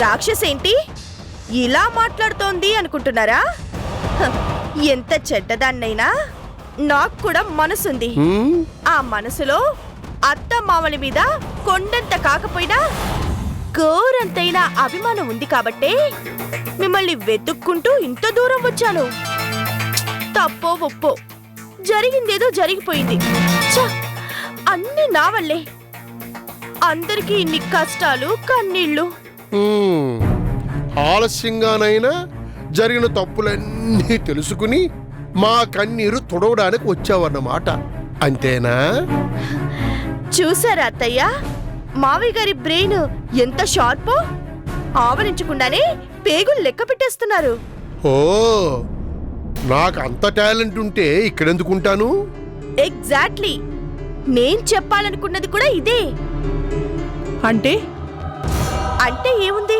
రాక్షసేంటి ఇలా మాట్లాడుతోంది అనుకుంటున్నారా? ఎంత చెడ్డదాన్నైనా నాకు కూడా మనసుంది. ఆ మనసులో అత్త మామల మీద కొండంత కాకపోయినా గోరంతైనా అభిమానం ఉంది కాబట్టే మిమ్మల్ని వెతుక్కుంటూ ఇంత దూరం వచ్చాను. తప్పో ఒప్పో జరిగిందేదో జరిగిపోయింది. అన్ని నా వల్లే. అందరికీ ఇన్ని కష్టాలు కన్నీళ్లు. ఆలస్యంగానైనా జరిగిన తప్పులన్నీ తెలుసుకుని మా కన్నీరు తుడవడానికి వచ్చావన్నమాట, అంతేనా? చూసారా అత్తయ్య, మావయ్య గారి బ్రెయిన్ ఎంత షార్పో. ఆవరించకుండానే పేగులు లెక్క పెట్టేస్తున్నారు. ఓ, నాకు అంత టాలెంట్ ఉంటే ఇక్కడెందుకుంటాను? ఎగ్జాక్ట్లీ, నేను చెప్పాలనుకున్నది కూడా ఇదే. అంటే ఏముంది,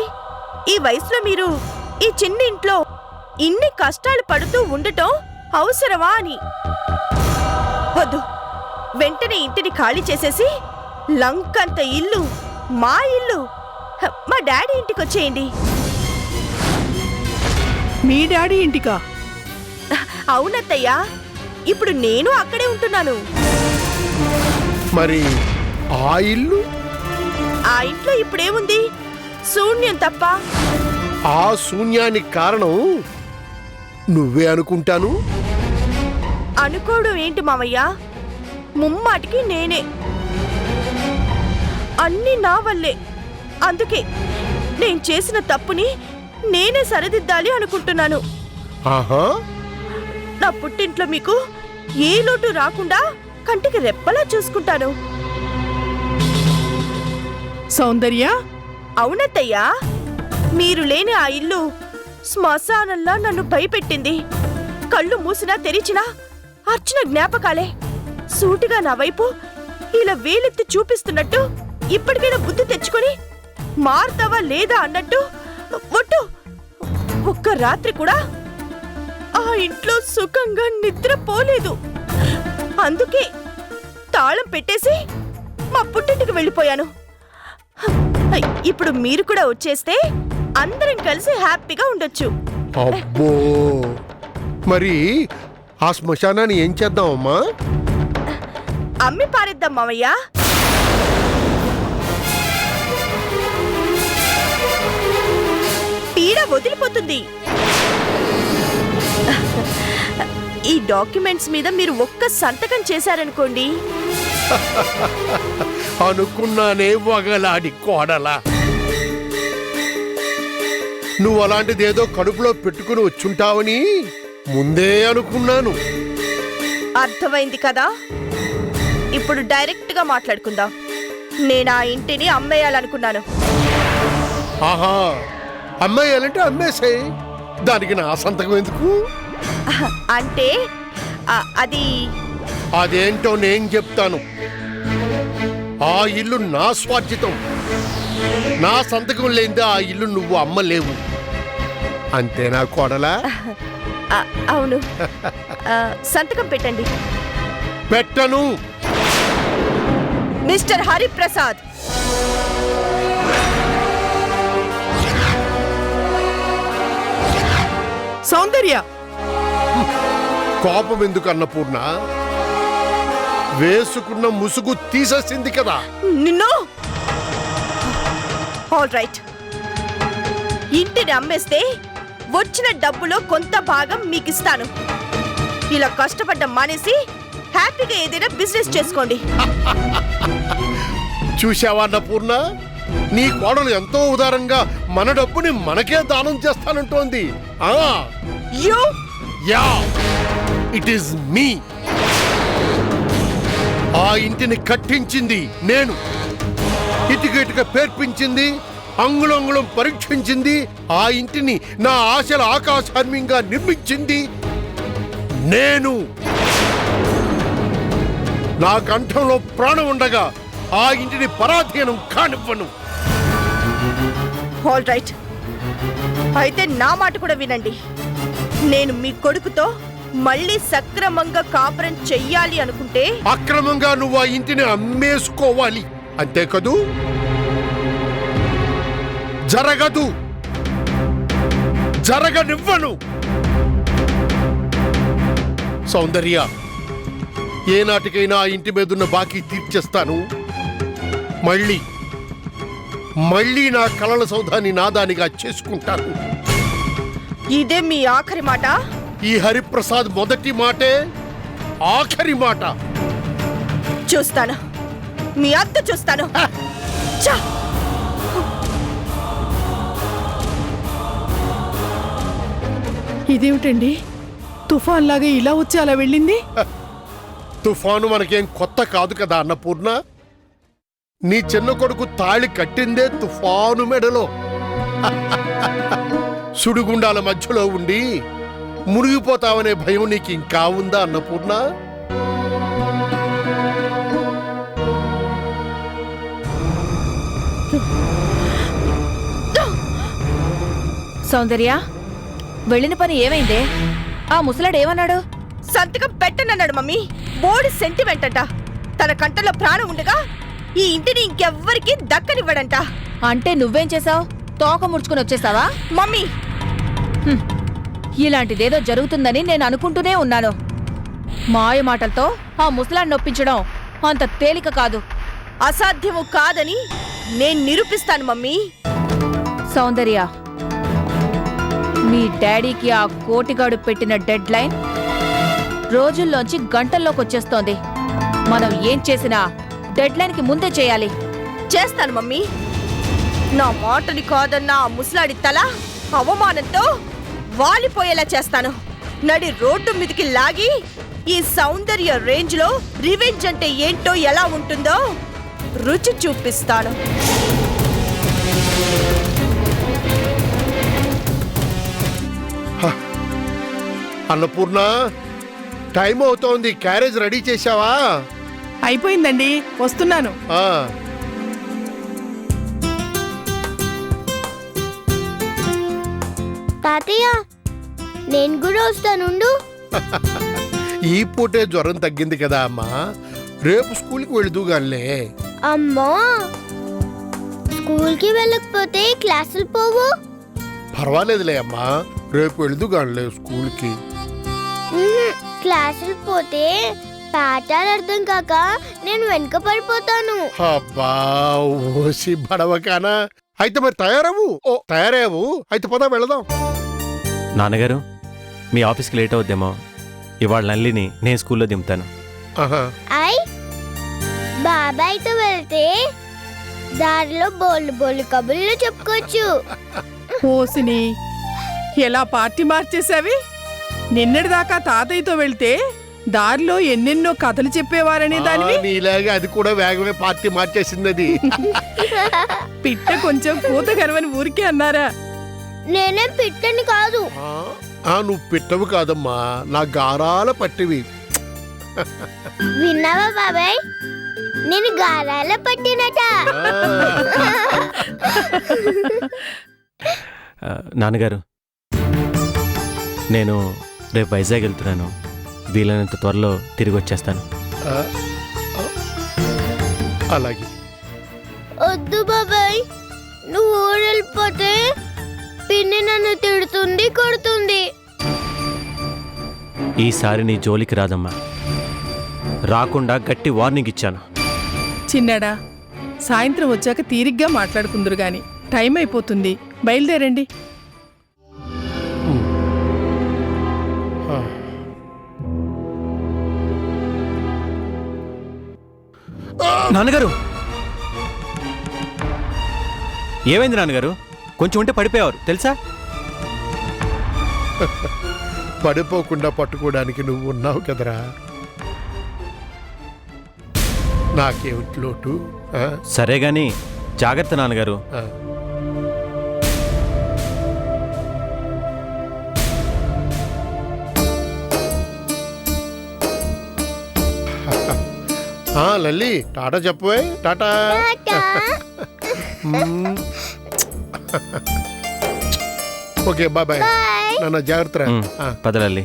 ఈ వయసులో మీరు ఈ చిన్న ఇంట్లో ఇన్ని కష్టాలు పడుతూ ఉండటం అవసరమా అని. వద్దు, వెంటనే ఇంటిని ఖాళీ చేసేసి లంకంత ఇల్లు, మా ఇల్లు, మా డాడీ ఇంటికి వచ్చేయండి. మీ డాడీ ఇంటికా? అవునత్తయ్యా, ఇప్పుడు నేను అక్కడే ఉంటున్నాను. మరి ఆ ఇల్లు? ఆ ఇంట్లో ఇప్పుడేముంది, శూన్యం తప్ప. ఆ శూన్యానికి కారణం నువ్వే అనుకుంటాను. అనుకోవడం ఏంటి మావయ్య, ముమ్మాటికి నేనే. అన్నీ నా వల్లే. అందుకే నేను చేసిన తప్పుని నేనే సరిదిద్దాలి అనుకుంటున్నాను. ఆహా, నా పుట్టింట్లో మీకు ఏ లోటు రాకుండా కంటికి రెప్పలా చూసుకుంటాను. సౌందర్య, అవునత్తయ్యా, మీరు లేని ఆ ఇల్లు శ్మశానంలా నన్ను భయపెట్టింది. కళ్ళు మూసినా తెరిచినా అర్చన జ్ఞాపకాలే సూటిగా నా వైపు ఇలా వేలెత్తి చూపిస్తున్నట్టు. ఇప్పటికైనా బుద్ధి తెచ్చుకొని మారుతావా లేదా అన్నట్టు ఒట్టు. ఒక్క రాత్రి కూడా ఆ ఇంట్లో సుఖంగా నిద్రపోలేదు. అందుకే తాళం పెట్టేసి మా పుట్టింటికి వెళ్ళిపోయాను. ఇప్పుడు మీరు కూడా వచ్చేస్తే అందరం కలిసి హ్యాపీగా ఉండొచ్చు. అబ్బో, మరి ఆ శ్మశానాన్ని ఏం చేద్దామమ్మా? అమ్మి పారేద్దాం మావయ్య. పీడ వదిలిపోతుంది. ఈ డాక్యుమెంట్స్ మీద మీరు ఒక్క సంతకం చేశారనుకోండి. అనుకున్నానే వగలాడి కోడలా, నువ్వు అలాంటిదేదో కడుపులో పెట్టుకుని వచ్చుంటావని ముందే అనుకున్నాను. అర్థమైంది కదా? ఇప్పుడు డైరెక్ట్ గా మాట్లాడుకుందాం. నేను ఆ ఇంటిని అమ్మేయాలనుకున్నాను. ఆహా, అమ్మేయాలంటే అమ్మేసాయి, దానికి నా సంతకం ఎందుకు? అంటే అది అదేంటో నేను చెప్తాను. ఆ ఇల్లు నా స్వార్జితం. నా సంతకం లేనిదే ఆ ఇల్లు నువ్వు అమ్మలేవు, అంతేనా కోడలా? అవును. సంతకం పెట్టండి. పెట్టను. మిస్టర్ హరిప్రసాద్, సౌందర్య, కోపం ఎందుకు అన్నపూర్ణ? వేసుకున్న ముసుగు తీసేసింది కదా. నిన్ను. ఆల్ రైట్, ఇంటిని అమ్మేస్తే వచ్చిన డబ్బులో కొంత భాగం మీకిస్తాను. ఇలా కష్టపడ్డం మానేసి హ్యాపీగా ఏదైనా బిజినెస్ చేసుకోండి. చూశావా అన్నపూర్ణ, నీ కోడలు ఎంతో ఉదారంగా మన డబ్బుని మనకే దానం చేస్తానంటోంది. యా, ఇట్ ఈస్ మీ. ఆ ఇంటిని కట్టించింది నేను, ఇటుక పేర్పించింది, అంగుళంగుళం పరీక్షించింది, ఆ ఇంటిని నా ఆశల ఆకాశాన్యంగా నిర్మించింది నేను. నా కంఠంలో ప్రాణం ఉండగా ఆ ఇంటిని పరాధీనం కానివ్వను. ఆల్ రైట్, అయితే నా మాట కూడా వినండి. నేను మీ కొడుకుతో మళ్ళీ సక్రమంగా కాపురం చెయ్యాలి అనుకుంటే అక్రమంగా నువ్వు ఆ ఇంటిని అమ్మేసుకోవాలి, అంతే కదూ? జరగదు, జరగనివ్వను. సౌందర్య, ఏనాటికైనా ఆ ఇంటి మీదున్న బాకీ తీర్చేస్తాను. మళ్ళీ మళ్ళీ నా కలల సౌధాన్ని నాదానిగా చేసుకుంటాను. ఇదే మీ ఆఖరి మాట? ఈ హరిప్రసాద్ మొదటి మాటే ఆఖరి మాట. చూస్తాను, మీ అత్త చూస్తాను. ఛ! ఇదేమిటండి, తుఫాన్ లాగా ఇలా వచ్చి అలా వెళ్ళింది? తుఫాను మనకేం కొత్త కాదు కదా అన్నపూర్ణ. నీ చిన్న కొడుకు తాళి కట్టిందే తుఫాను మెడలో. సుడిగుండాల మధ్యలో ఉండి మునిగిపోతావనే భయం నీకు ఇంకా ఉందా అన్నపూర్ణ? సౌందర్య, వెళ్ళిన పని ఏమైందే? ఆ ముసలాడు ఏమన్నాడు? సంతకం పెట్టనన్నాడు మమ్మీ. బోడి సెంటిమెంట్ అంట. తన కంటలో ప్రాణం ఉండగా ఈ ఇంటిని ఇంకెవ్వరికి దక్కనివ్వడంట. అంటే నువ్వేం చేసావు? తోక ముడుచుకుని వచ్చేసావా? మమ్మీ, ఇలాంటిదేదో జరుగుతుందని నేను అనుకుంటూనే ఉన్నాను. మాయ మాటలతో ఆ ముసలాన్ని నొప్పించడం అంత తేలిక కాదు. అసాధ్యము కాదని నేను నిరూపిస్తాను మమ్మీ. సౌందర్య, మీ డాడీకి ఆ కోటిగాడు పెట్టిన డెడ్ లైన్ రోజుల్లోంచి గంటల్లోకి వచ్చేస్తోంది. మనం ఏం చేసినా డెడ్ లైన్ కి ముందే చేయాలి. చేస్తాను మమ్మీ. నా మాటని కాదన్న ఆ ముసలాడి తల అవమానంతో వాలిపోయేలా చేస్తాను. నడి రోడ్డు మీదకి లాగి ఈ సౌందర్య రేంజ్ లో రివెంజ్ అంటే ఏంటో ఎలా ఉంటుందో రుచి చూపిస్తాను. అన్నపూర్ణ, టైం అవుతోంది. క్యారేజ్ రెడీ చేశావా? అయిపోయిందండి, వస్తున్నాను. ఆ, తాతయ్య, నేను కూడా వస్తానుండు. ఈ పూటే జ్వరం తగ్గింది కదా అమ్మా. రేపు స్కూల్కి వెళుదుగానిలే. అమ్మా, స్కూల్కి వెళ్ళకపోతే క్లాసులు పోవు. పర్వాలేదులే అమ్మా, రేపు వెళుదుగానిలే స్కూల్కి. క్లాసులు పోతే పాఠాలు అర్థం కాక నేను వెనుక పడిపోతాను. అబ్బా, ఓసి బడవకానా. అయితే మరి తయారవు. ఓ తయారవు, అయితే పద వెళదాం. నాన్నగారు, మీ ఆఫీస్కి లేట్ అవుద్దేమో. ఇవాళ నల్లిని నేను స్కూల్లో దింపుతాను. ఆహా, బాబాయ్తో వెళ్తే దారిలో బోళ్ళు బోళ్ళు కబుర్లు చెప్పుకోవచ్చు. ఓసిని, ఎలా పార్టీ మార్చేసావి? నిన్నటిదాకా తాతయ్యతో వెళ్తే దారిలో ఎన్నెన్నో కథలు చెప్పేవారనే దానివి. నీలాగా అది కూడా వేగమే పార్టీ మార్చేసింది. అది పిట్ట కొంచెం కూత గర్వని ఊరికే అన్నారా? నేనేం పిట్టని కాదు. నువ్వు పిట్టవు కాదమ్మా, నా గారాల పట్టివి. విన్నావా బాబాయ్, నేను గారాల పట్టినట. నాన్నగారు, నేను రేపు వైజాగ్ వెళ్తున్నాను. వీలైనంత త్వరలో తిరిగి వచ్చేస్తాను. ఆ, ఆ, అలాగే. వద్దు బాబాయ్, నువ్వు ఊరెళ్ళిపోతే పిన్ని నన్ను తిడుతుంది, కొడుతుంది. ఈసారి నీ జోలికి రాదమ్మా. రాకుండా గట్టి వార్నింగ్ ఇచ్చాను. చిన్నాడా, సాయంత్రం వచ్చాక తీరిగ్గా మాట్లాడుకుందరు గాని. టైం అయిపోతుంది, బయలుదేరండి. నాన్నగారు, ఏమైంది నాన్నగారు? కొంచెం ఉంటే పడిపోయేవారు తెలుసా? పడిపోకుండా పట్టుకోవడానికి నువ్వు ఉన్నావు కదరా. నాకేమిటి లోటు? సరే గాని జాగ్రత్త నాన్నగారు. లల్లి, టాటా చెప్పవే. టాటా. Okay, bye. నాన్న జాగ్రత్త. పదలల్లి.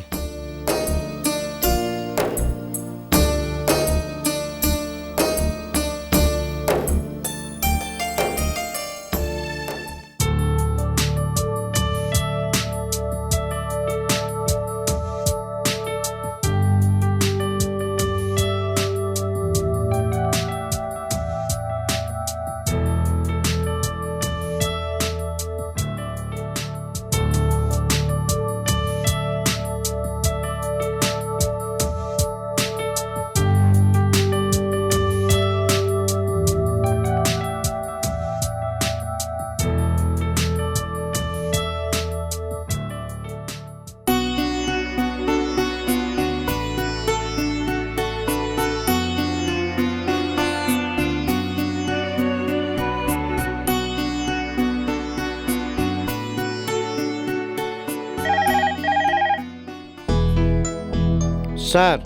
సార్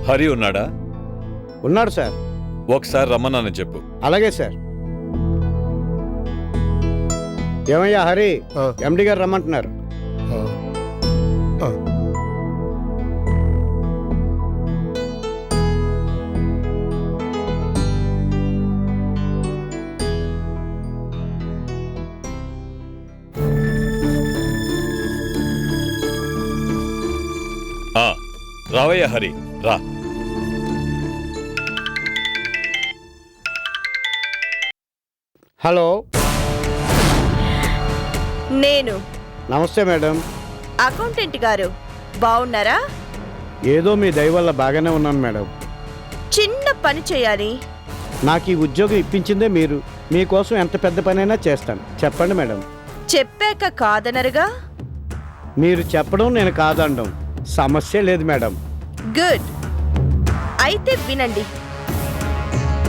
హరి ఉన్నాడా? ఉన్నాడు సార్. ఒకసారి రమ్మన్నానని చెప్పు. అలాగే సార్. ఏమయ్యా హరి, ఆ. ఎండి గారు రమ్మంటున్నారు. ఆ. ఆ. ఆ, రావయ్య హరి, రా. హలో, నేను నమస్తే మేడం. అకౌంటెంట్ గారు బాగున్నారా? ఏదో మీ దయ వల్ల బాగానే ఉన్నాను మేడం. చిన్న పని చేయాలి. నాకు ఈ ఉద్యోగం ఇప్పించిందే మీరు. మీకోసం ఎంత పెద్ద పనైనా చేస్తాను. చెప్పండి మేడం. చెప్పాక కాదనరుగా? మీరు చెప్పడం నేను కాదనడం సమస్య లేదు మేడం. గుడ్. అయితే వినండి.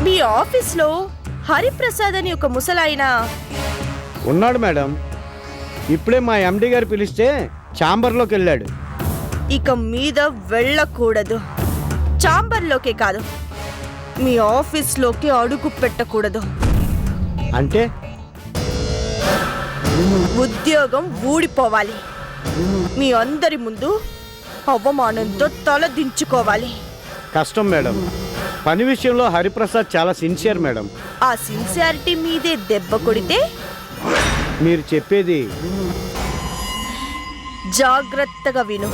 మీ ఆఫీస్లో హరిప్రసాద్ అని ఒక ముసలాయన ఉన్నాడు మేడం. ఇప్పుడే మా ఎండి గారు పిలిస్తే ఛాంబర్లోకి వెళ్ళాడు. ఇక మీద వెళ్ళకూడదు. ఛాంబర్లోకే కాదు, మీ ఆఫీస్లోకి అడుగు పెట్టకూడదు. అంటే ఉద్యోగం ఊడిపోవాలి. మీ అందరి ముందు అవమానంతో తల దించుకోవాలి. కష్టం మేడం. పని విషయంలో హరిప్రసాద్ చాలా సిన్సియర్ మేడం. ఆ సిన్సియారిటీ మీదే దెబ్బ కొడితే మీరు చెప్పేది జాగ్రత్తగా విను.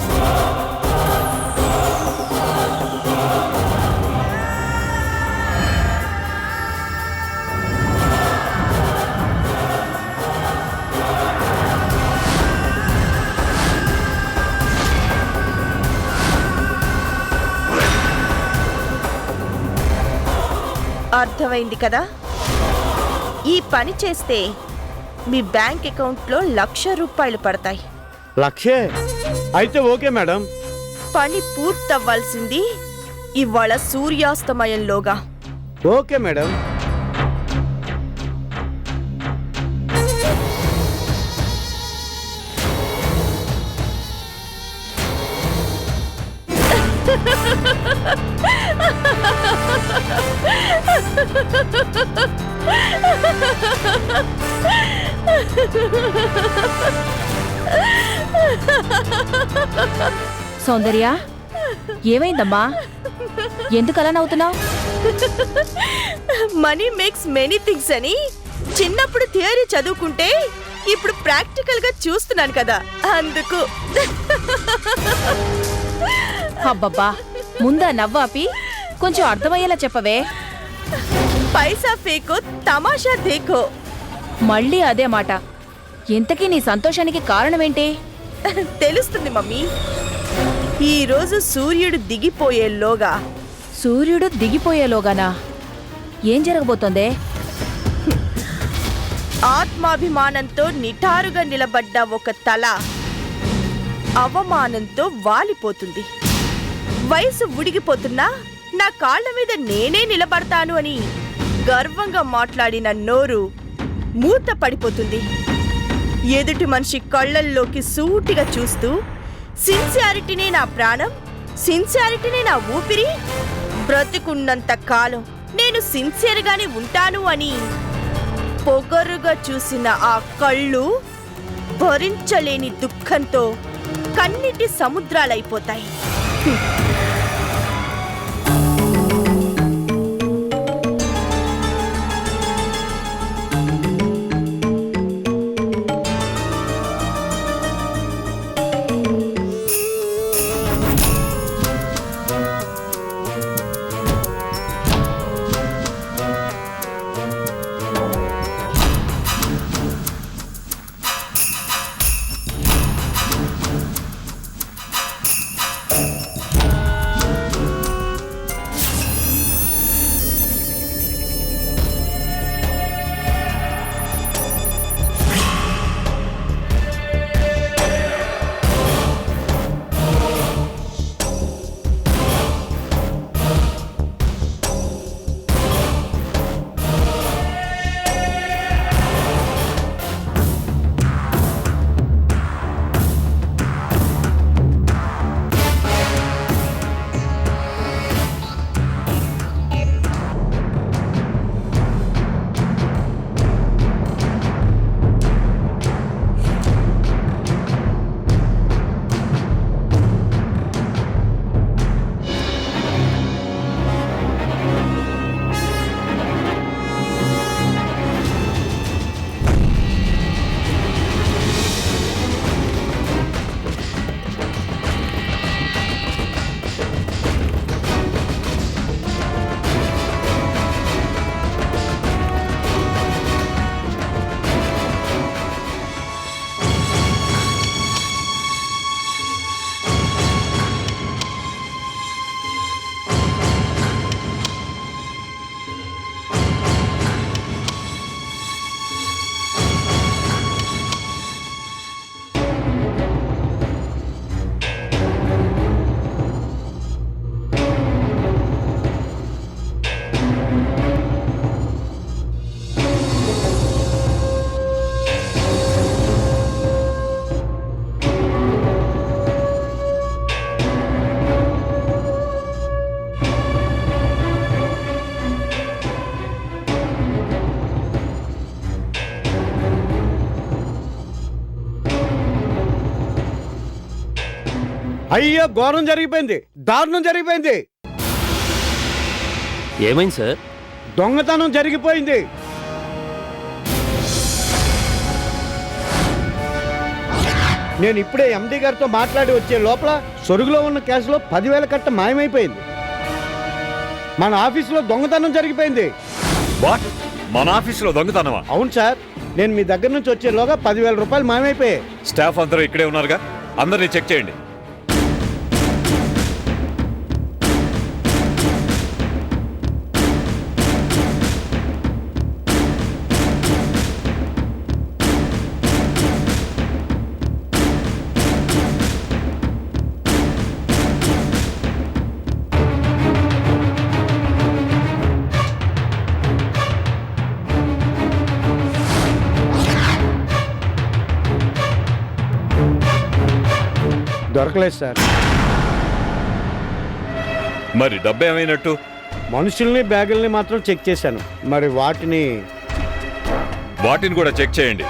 అర్థమైంది కదా? ఈ పని చేస్తే మీ బ్యాంక్ అకౌంట్లో 1,00,000 రూపాయలు పడతాయి. లక్షే? అయితే ఓకే మేడం. పని పూర్తవ్వాల్సింది ఇవాళ సూర్యాస్తమయంలోగా. Okay madam. సౌందర్య, ఏమైందమ్మా? ఎందుకలా నవ్వుతున్నావు? మనీ మేక్స్ మెనీ థింగ్స్ అని చిన్నప్పుడు థియరీ చదువుకుంటే ఇప్పుడు ప్రాక్టికల్ గా చూస్తున్నాను కదా, అందుకు. అబ్బబ్బా, ముందా నవ్వాపి కొంచెం అర్థమయ్యేలా చెప్పవే. పైసా ఫేకో తమాషా దేకో. మళ్ళీ అదే మాట. ఇంతకీ నీ సంతోషానికి కారణమేంటి? తెలుస్తుంది మమ్మీ. ఈ రోజు సూర్యుడు దిగిపోయేలోగా. సూర్యుడు దిగిపోయేలోగానా? ఏం జరగబోతోందే? ఆత్మాభిమానంతో నిటారుగా నిలబడ్డ ఒక తల అవమానంతో వాలిపోతుంది. వయసు ఉడిగిపోతున్నా నా కాళ్ల మీద నేనే నిలబడతాను అని గర్వంగా మాట్లాడిన నోరు మూత పడిపోతుంది. ఎదుటి మనిషి కళ్ళల్లోకి సూటిగా చూస్తూ సిన్సియారిటీనే నా ప్రాణం, సిన్సియారిటీనే నా ఊపిరి, బ్రతికున్నంత కాలం నేను సిన్సియర్గానే ఉంటాను అని పొగరుగా చూసిన ఆ కళ్ళు భరించలేని దుఃఖంతో కన్నీటి సముద్రాలైపోతాయి. అయ్యో ఘోరం జరిగిపోయింది, దారుణం జరిగిపోయింది, ఏమైంది సార్? దొంగతనం జరిగిపోయింది. నేను ఇప్పుడే ఎండి గారితో మాట్లాడి వచ్చే లోపల సొరుగులో ఉన్న క్యాష్లో 10,000 కట్ట మాయమైపోయింది. మన ఆఫీసులో దొంగతనం జరిగిపోయింది. వాట్? మన ఆఫీసులో దొంగతనమా? అవును సార్, నేను మీ దగ్గర నుంచి వచ్చేలోగా 10,000 రూపాయలు మాయమైపోయాయి. స్టాఫ్ అందరూ ఇక్కడే ఉన్నారుగా, అందరినీ చెక్ చేయండి. దొరకలేదు సార్. మరి డబ్బు ఏమైనట్టు? మనుషుల్ని బ్యాగుల్ని మాత్రం చెక్ చేశాను, మరి వాటిని వాటిని కూడా చెక్ చేయండి.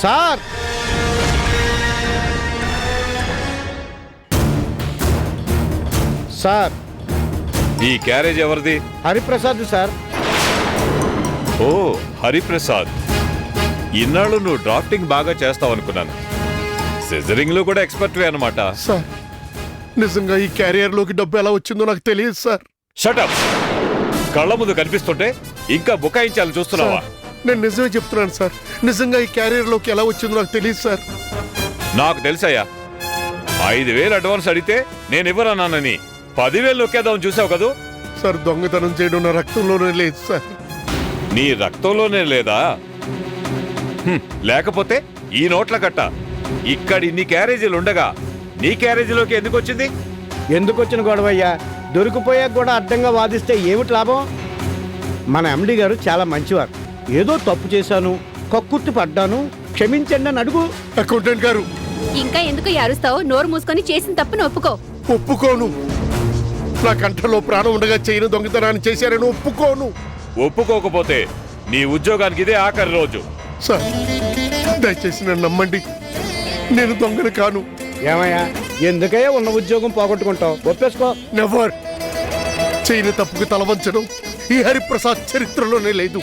సార్ సార్ ఈ క్యారేజ్ ఎవరిది? హరిప్రసాద్ సార్. ఓ హరిప్రసాద్, ఇన్నాళ్ళు నువ్వు డ్రాఫ్టింగ్ బాగా చేస్తావు అనుకున్నాను. సిజరింగ్ లో కూడా ఎక్స్పర్ట్వే అనమాట. సార్ నిజంగా ఈ క్యారియర్లోకి డబ్బు ఎలా వచ్చిందో నాకు తెలియదు సార్. షటప్! కళ్ళ ముందు కనిపిస్తుంటే ఇంకా బుకాయించాలని చూస్తున్నావా? నేను నిజమే చెప్తున్నాను సార్, నిజంగా ఈ క్యారియర్లోకి ఎలా వచ్చిందో నాకు తెలియదు సార్. నాకు తెలుసయ్యా, 5,000 అడ్వాన్స్ అడిగితే నేను ఇవ్వరన్నానని 10,000 నొక్కేద్దామని చూసావు కదూ. సార్ దొంగతనం చేయడం నా రక్తంలోనే లేదు సార్. నీ రక్తంలోనే లేదా? లేకపోతే ఈ నోట్ల కట్ట ఇక్కడ ఇన్ని క్యారేజీలు ఉండగా నీ క్యారేజీలోకి ఎందుకు వచ్చింది? ఎందుకు వచ్చిన గొడవయ్యా? దొరికిపోయాక కూడా అడ్డంగా వాదిస్తే ఏమిటి లాభం? మన ఎండి గారు చాలా మంచివారు. ఏదో తప్పు చేశాను, కక్కుర్తి పడ్డాను, క్షమించండి అని అడుగు. అకౌంటెంట్ గారు, ఇంకా ఎందుకు అరుస్తావు? నోరు మూసుకొని చేసిన తప్పును ఒప్పుకో. ఒప్పుకోను. నా కంఠంలో ప్రాణం ఉండగా చేయని దొంగతనాన్ని చేశారని ఒప్పుకోను. ఒప్పుకోకపోతే నీ ఉద్యోగానికి ఇదే ఆఖరి రోజు. సార్ దయచేసి నన్ను నమ్మండి, నేను దొంగను కాను. ఏమయ్యా, ఎందుకయ్యా ఉన్న ఉద్యోగం పోగొట్టుకుంటావు? ఒప్పేసుకో. నెవర్. చేయని తప్పుకు తల వంచడం ఈ హరిప్రసాద్ చరిత్రలోనే లేదు.